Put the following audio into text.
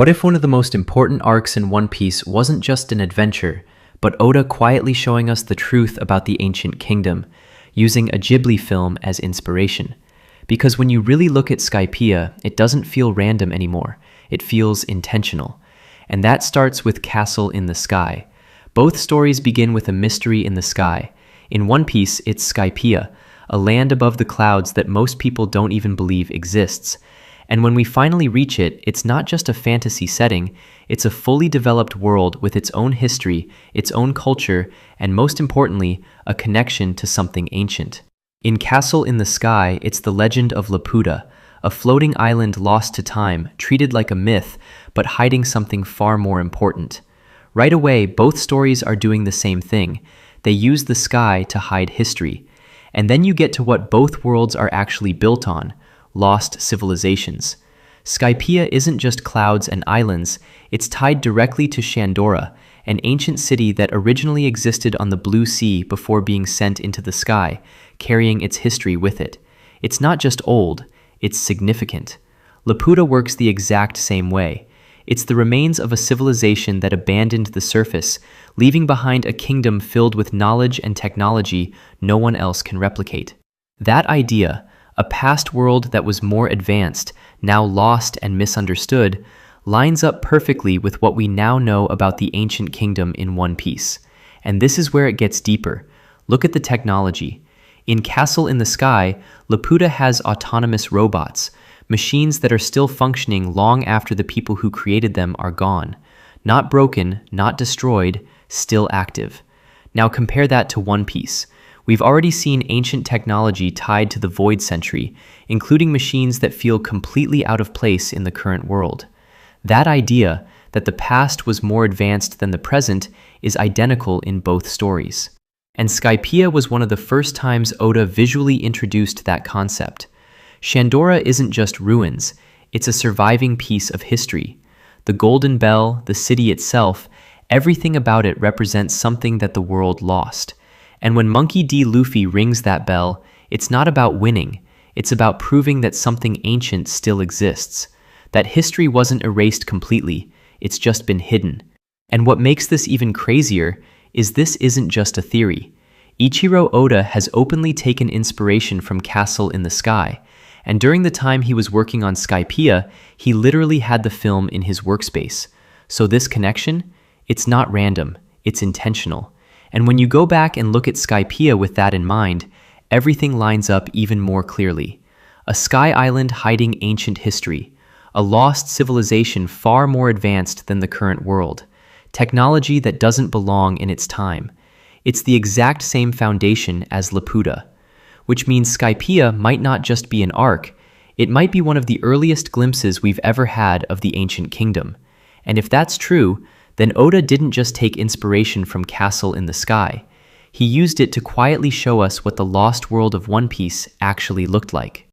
What if one of the most important arcs in One Piece wasn't just an adventure, but Oda quietly showing us the truth about the ancient kingdom, using a Ghibli film as inspiration? Because when you really look at Skypiea, it doesn't feel random anymore. It feels intentional. And that starts with Castle in the Sky. Both stories begin with a mystery in the sky. In One Piece, it's Skypiea, a land above the clouds that most people don't even believe exists. And when we finally reach it, it's not just a fantasy setting, it's a fully developed world with its own history, its own culture, and most importantly, a connection to something ancient. In Castle in the Sky, it's the legend of Laputa, a floating island lost to time, treated like a myth, but hiding something far more important. Right away, both stories are doing the same thing. They use the sky to hide history. And then you get to what both worlds are actually built on: lost civilizations. Skypiea isn't just clouds and islands, it's tied directly to Shandora, an ancient city that originally existed on the blue sea before being sent into the sky, carrying its history with it. It's not just old, it's significant. Laputa works the exact same way. It's the remains of a civilization that abandoned the surface, leaving behind a kingdom filled with knowledge and technology no one else can replicate. That idea, a past world that was more advanced, now lost and misunderstood, lines up perfectly with what we now know about the ancient kingdom in One Piece. And this is where it gets deeper. Look at the technology. In Castle in the Sky, Laputa has autonomous robots, machines that are still functioning long after the people who created them are gone. Not broken, not destroyed, still active. Now compare that to One Piece. We've already seen ancient technology tied to the Void Century, including machines that feel completely out of place in the current world. That idea, that the past was more advanced than the present, is identical in both stories. And Skypiea was one of the first times Oda visually introduced that concept. Shandora isn't just ruins, it's a surviving piece of history. The Golden Bell, the city itself, everything about it represents something that the world lost. And when Monkey D. Luffy rings that bell, it's not about winning, it's about proving that something ancient still exists. That history wasn't erased completely, it's just been hidden. And what makes this even crazier is this isn't just a theory. Eiichiro Oda has openly taken inspiration from Castle in the Sky, and during the time he was working on Skypiea, he literally had the film in his workspace. So this connection, it's not random, it's intentional. And when you go back and look at Skypiea with that in mind, everything lines up even more clearly. A sky island hiding ancient history, a lost civilization far more advanced than the current world, technology that doesn't belong in its time. It's the exact same foundation as Laputa, which means Skypiea might not just be an arc, it might be one of the earliest glimpses we've ever had of the ancient kingdom. And if that's true, then Oda didn't just take inspiration from Castle in the Sky. He used it to quietly show us what the lost world of One Piece actually looked like.